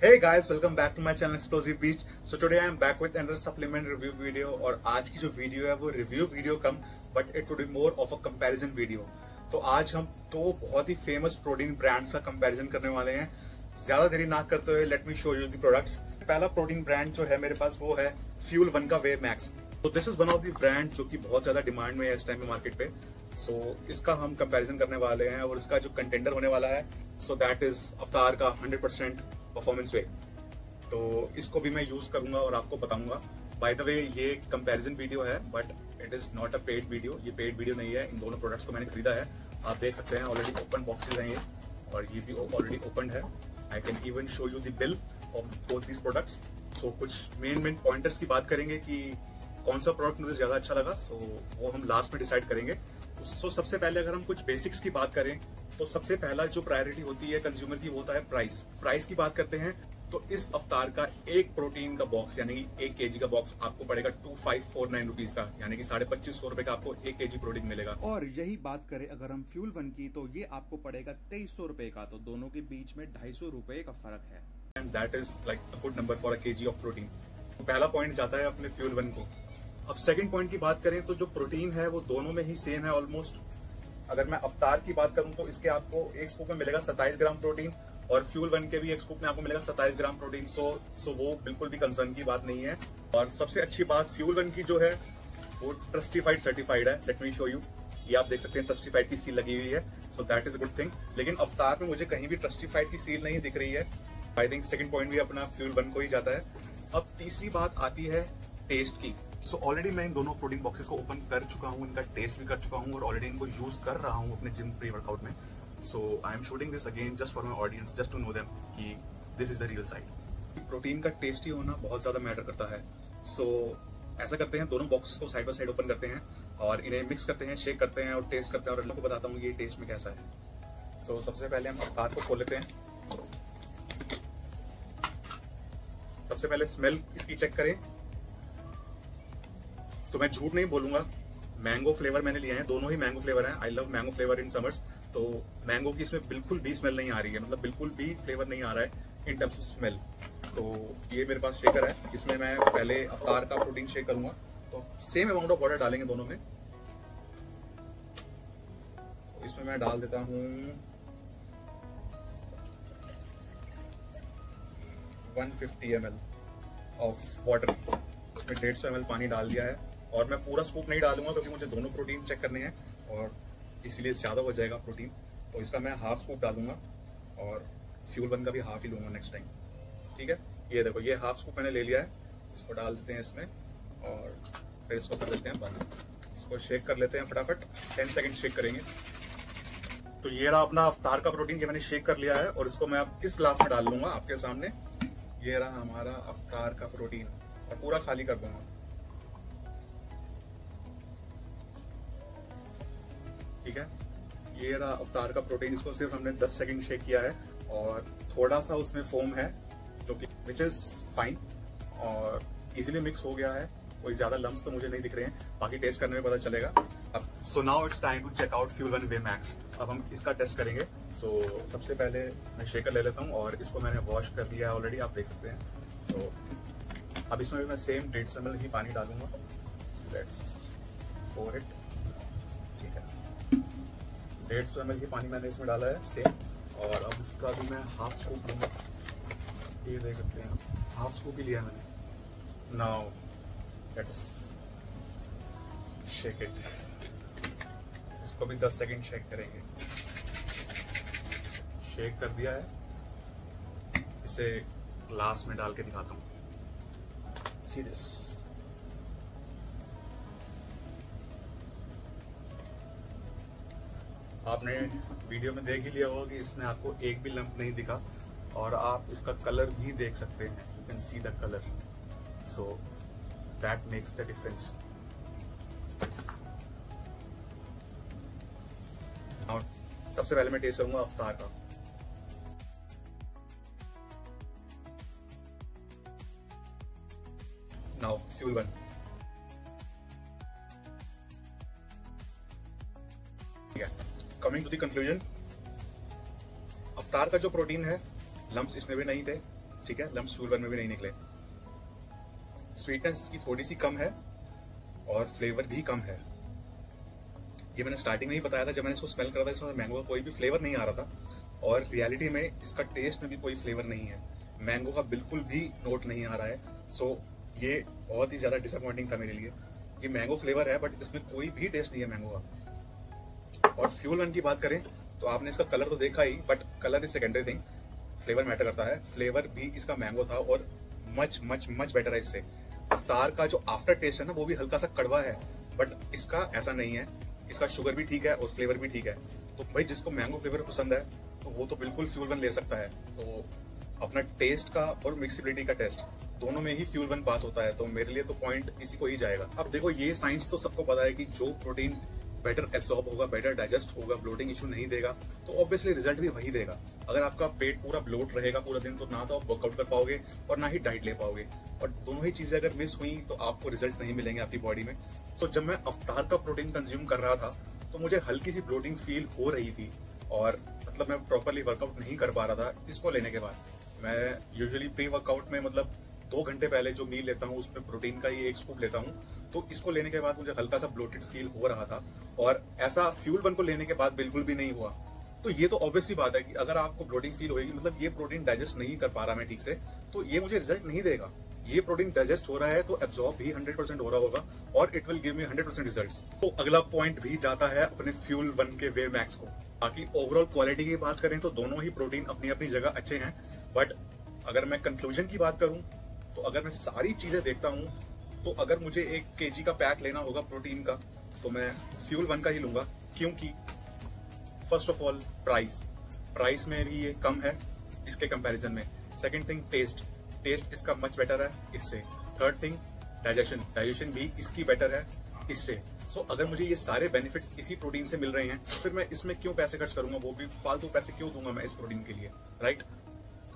Hey guys, welcome back to my channel Explosive Beast. So today I am back with another supplement review video और आज की जो video है वो review video come but it would be more of a comparison video. तो आज हम दो बहुत ही फेमस प्रोटीन ब्रांड्स का कंपैरिजन करने वाले हैं। ज्यादा देरी ना करते हुए let me show you the products. पहला प्रोटीन ब्रांड जो है मेरे पास वो है फ्यूल वन का वे मैक्स। तो this is one of the brand जो कि बहुत ज्यादा डिमांड में है इस टाइम में मार्केट पे। सो इसका हम कंपैरिजन करने वाले हैं और इसका जो कंटेंडर होने वाला है सो दैट इज अवतार का 100% परफॉर्मेंस वे। तो इसको भी मैं यूज करूंगा और आपको बताऊंगा। बाय द वे ये कंपैरिजन वीडियो है but it is not a paid video. ये पेड वीडियो नहीं है। इन दोनों प्रोडक्ट्स को मैंने खरीदा है। आप देख सकते हैं ऑलरेडी ओपन बॉक्सेस हैं ये और ये भी ऑलरेडी ओपन है। I can even show you the bill of both these products. So कुछ मेन पॉइंटर्स की बात करेंगे कि कौन सा प्रोडक्ट मुझे ज्यादा अच्छा लगा। सो वो हम लास्ट में डिसाइड करेंगे। सो सबसे पहले अगर हम कुछ बेसिक्स की बात करें तो सबसे पहला जो प्रायोरिटी होती है कंज्यूमर की वो होता है प्राइस। प्राइस की बात करते हैं तो इस अवतार का एक प्रोटीन का बॉक्स यानी कि 1 kg का बॉक्स आपको पड़ेगा 2549 रुपीज का, यानी कि 2550 रुपए का आपको 1 kg प्रोटीन मिलेगा। और यही बात करें अगर हम फ्यूल वन की तो ये आपको पड़ेगा 2300 रुपए का। तो दोनों के बीच में 250 रुपए का फर्क है and that is like a good number for a kg of protein. तो पहला पॉइंट जाता है अपने फ्यूल वन को। अब सेकंड पॉइंट की बात करें तो जो प्रोटीन है वो दोनों में ही सेम है ऑलमोस्ट। अगर मैं अवतार की बात करूं तो इसके आपको एक स्कूप में मिलेगा 27 ग्राम प्रोटीन और फ्यूल वन के भी एक स्कूप में आपको मिलेगा 27 ग्राम प्रोटीन। सो वो बिल्कुल भी कंसर्न की बात नहीं है। और सबसे अच्छी बात फ्यूल वन की जो है वो ट्रस्टिफाइड सर्टिफाइड है। Let me show you. ये आप देख सकते हैं ट्रस्टिफाइड की सील लगी हुई है। So that is a good thing. लेकिन अवतार में मुझे कहीं भी ट्रस्टिफाइड की सील नहीं दिख रही है। आई थिंक सेकंड पॉइंट भी अपना फ्यूल वन को ही जाता है। अब तीसरी बात आती है टेस्ट की। सो ऑलरेडी मैं इन दोनों प्रोटीन बॉक्सेस को ओपन कर चुका हूँ, इनका टेस्ट भी कर चुका हूँ और ऑलरेडी इनको यूज कर रहा हूँ अपने जिम प्री वर्कआउट में। So I am shooting this again just for my audience, just to know them कि this is the real side. Protein का टेस्टी होना बहुत ज्यादा मैटर करता है। सो ऐसा करते हैं, दोनों बॉक्सेस को साइड बाय साइड ओपन करते हैं और इन्हें मिक्स करते हैं, शेक करते हैं और टेस्ट करते हैं और लोगों को बताता हूँ ये टेस्ट में कैसा है। सो सबसे पहले हम अवतार को खोल लेते हैं। सबसे पहले स्मेल इसकी चेक करें तो मैं झूठ नहीं बोलूंगा, मैंगो फ्लेवर मैंने लिया है। दोनों ही मैंगो फ्लेवर हैं। I love mango flavour in summers. तो मैंगो की इसमें बिल्कुल भी स्मेल नहीं आ रही है, मतलब बिल्कुल भी फ्लेवर नहीं आ रहा है इन टर्म्स ऑफ स्मेल। तो ये मेरे पास शेकर है। इसमें मैं पहले अवतार का प्रोटीन शेक करूंगा। तो सेम अमाउंट ऑफ वाटर डालेंगे दोनों में। तो इसमें मैं डाल देता हूं 150 ml ऑफ वाटर। इसमें 150 ml पानी डाल दिया है और मैं पूरा स्कूप नहीं डालूंगा क्योंकि मुझे दोनों प्रोटीन चेक करने हैं और इसीलिए ज्यादा हो जाएगा प्रोटीन। तो इसका मैं हाफ स्कूप डालूंगा और फ्यूल वन का भी हाफ ही लूंगा नेक्स्ट टाइम। ठीक है, ये देखो ये हाफ स्कूप मैंने ले लिया है। इसको डाल देते हैं इसमें और फिर इसको कर लेते हैं बंद। इसको शेक कर लेते हैं फटाफट, 10 सेकेंड शेक करेंगे। तो ये रहा अपना अवतार का प्रोटीन, ये मैंने शेक कर लिया है और इसको मैं अब इस ग्लास में डाल लूंगा आपके सामने। ये रहा हमारा अवतार का प्रोटीन और पूरा खाली कर दूंगा। ठीक है, ये रहा अवतार का प्रोटीन। इसको सिर्फ हमने 10 सेकंड शेक किया है और थोड़ा सा उसमें फोम है जो कि विच इज फाइन और इजीली मिक्स हो गया है। कोई ज्यादा लम्स तो मुझे नहीं दिख रहे हैं, बाकी टेस्ट करने में पता चलेगा। अब so now it's time to check out fuel one way max. अब हम इसका टेस्ट करेंगे। सो सबसे पहले मैं शेकर ले लेता हूँ और इसको मैंने वॉश कर लिया है ऑलरेडी, आप देख सकते हैं। सो अब इसमें भी मैं सेम 150 ml ही पानी डालूंगा। Let's pour it. ठीक है, 150 ml ही पानी मैंने इसमें डाला है सेम। और अब इसका भी मैं हाफ स्कूप लूंगा। ये देख सकते हैं हाफ स्कूप ही लिया मैंने। Now let's shake it. इसको भी 10 सेकेंड शेक करेंगे। शेक कर दिया है। इसे ग्लास में डाल के दिखाता हूँ। See this. आपने वीडियो में देख ही लिया होगा कि इसमें आपको एक भी लंप नहीं दिखा और आप इसका कलर भी देख सकते हैं। You can see the colour. So that makes the difference. और सबसे पहले मैं टेस्ट करूंगा अवतार का। Now fuel one. Coming to the conclusion, Avatar का जो प्रोटीन है लम्प्स इसमें भी नहीं थे, ठीक है, लम्स फ्यूल वन में भी नहीं निकले। स्वीटनेस की थोड़ी सी कम है और फ्लेवर भी कम है। ये मैंने स्टार्टिंग में ही बताया था, जब मैंने इसको स्मेल करा था इसमें मैंगो का कोई भी फ्लेवर नहीं आ रहा था और रियलिटी में इसका टेस्ट में भी कोई फ्लेवर नहीं है, मैंगो का बिल्कुल भी नोट नहीं आ रहा है। सो ये बहुत ही ज्यादा डिसअपॉइंटिंग था मेरे लिए। ये मैंगो फ्लेवर है बट इसमें कोई भी टेस्ट नहीं है मैंगो का। और फ्यूल वन की बात करें तो आपने इसका कलर तो देखा ही, but colour is secondary thing, flavour matter करता है। फ्लेवर भी इसका मैंगो था और मच मच मच बेटर है इससे। अवतार का जो आफ्टर टेस्ट है ना वो भी हल्का सा कड़वा है, बट इसका ऐसा नहीं है। इसका शुगर भी ठीक है और फ्लेवर भी ठीक है। तो भाई जिसको मैंगो फ्लेवर पसंद है तो वो तो बिल्कुल फ्यूल वन ले सकता है। तो अपना टेस्ट का और मिक्सिबिलिटी का टेस्ट दोनों में ही फ्यूल वन पास होता है, तो मेरे लिए तो पॉइंट इसी को ही जाएगा। अब देखो ये साइंस तो सबको पता है कि जो प्रोटीन बेटर एब्सॉर्ब होगा, बेटर डाइजेस्ट होगा, ब्लोटिंग इशू नहीं देगा, तो ऑब्वियसली रिजल्ट भी वही देगा। अगर आपका पेट पूरा ब्लोट रहेगा पूरा दिन तो ना तो आप वर्कआउट कर पाओगे और ना ही डाइट ले पाओगे, और दोनों ही चीजें अगर मिस हुई तो आपको रिजल्ट नहीं मिलेंगे आपकी बॉडी में। तो जब मैं अवतार का प्रोटीन कंज्यूम कर रहा था तो मुझे हल्की सी ब्लोटिंग फील हो रही थी और मतलब मैं प्रॉपरली वर्कआउट नहीं कर पा रहा था। इसको लेने के बाद मैं यूजुअली प्री वर्कआउट में मतलब 2 घंटे पहले जो मील लेता हूँ उसमें प्रोटीन का ही 1 स्कूप लेता हूँ, तो इसको लेने के बाद मुझे हल्का सा ब्लोटेड फील हो रहा था और ऐसा फ्यूल वन को लेने के बाद बिल्कुल भी नहीं हुआ। तो ये तो ऑब्वियस सी बात है कि अगर आपको ब्लोटिंग फील होगी मतलब ये प्रोटीन डाइजेस्ट नहीं कर पा रहा मैं ठीक से, तो ये मुझे रिजल्ट नहीं देगा। ये प्रोटीन डाइजेस्ट हो रहा है तो एब्जॉर्ब भी 100% हो रहा होगा और it will give me 100% results. तो अगला पॉइंट भी जाता है अपने फ्यूल वन के वे मैक्स को। बाकी ओवरऑल क्वालिटी की बात करें तो दोनों ही प्रोटीन अपनी अपनी जगह अच्छे हैं, बट अगर मैं कंक्लूजन की बात करूं तो अगर मैं सारी चीजें देखता हूं तो अगर मुझे 1 kg का पैक लेना होगा प्रोटीन का तो मैं फ्यूल वन का ही लूंगा, क्योंकि फर्स्ट ऑफ ऑल प्राइस में भी ये कम है इसके कंपैरिजन में। सेकंड थिंग टेस्ट इसका मच बेटर है इससे। थर्ड थिंग डाइजेशन भी इसकी बेटर है इससे। सो अगर मुझे ये सारे बेनिफिट्स इसी प्रोटीन से मिल रहे हैं तो फिर मैं इसमें क्यों पैसे खर्च करूंगा, वो भी फालतू पैसे क्यों दूंगा मैं इस प्रोटीन के लिए, राइट।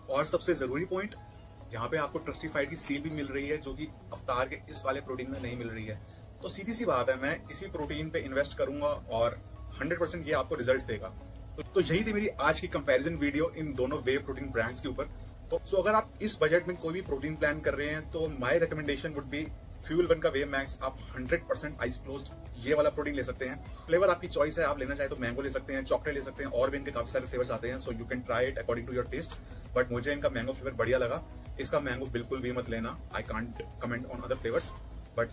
और सबसे जरूरी पॉइंट, यहाँ पे आपको ट्रस्टिफाइड की सील भी मिल रही है जो कि अवतार के इस वाले प्रोटीन में नहीं मिल रही है। तो सीधी सी बात है मैं इसी प्रोटीन पे इन्वेस्ट करूंगा और 100% ये आपको रिजल्ट्स देगा। तो यही थी मेरी आज की कंपैरिजन वीडियो इन दोनों वे प्रोटीन ब्रांड्स के ऊपर। तो अगर आप इस बजट में कोई भी प्रोटीन प्लान कर रहे हैं तो my recommendation would be fuel one का वे मैक्स। आप 100% आइस क्लोज्ड ये वाला प्रोटीन ले सकते हैं। फ्लेवर आपकी चॉइस है, आप लेना चाहे तो मैंगो ले सकते हैं, चॉकलेट ले सकते हैं, और भी इनके काफी सारे फ्लेवर्स आते हैं। So you can try it according to your taste, but मुझे इनका मैंगो फ्लेवर बढ़िया लगा। इसका मैंगो बिल्कुल भी मत लेना, I can't comment on other flavours, but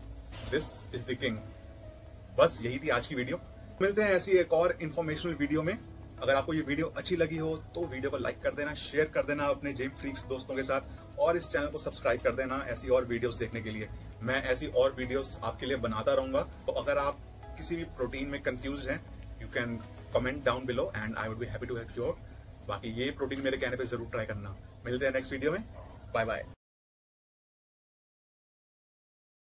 this is the king. बस यही थी आज की वीडियो। मिलते हैं ऐसी एक और इन्फॉर्मेशनल वीडियो में। अगर आपको ये वीडियो अच्छी लगी हो तो वीडियो को लाइक कर देना, शेयर कर देना अपने जिम फ्रीक्स दोस्तों के साथ, और इस चैनल को सब्सक्राइब कर देना ऐसी और वीडियोस देखने के लिए। मैं ऐसी और वीडियोस आपके लिए बनाता रहूंगा। तो अगर आप किसी भी प्रोटीन में कंफ्यूज हैं, you can comment down below and I would be happy to help you out. बाकी ये प्रोटीन मेरे कहने पे जरूर ट्राई करना। मिलते हैं नेक्स्ट वीडियो में, बाय बाय।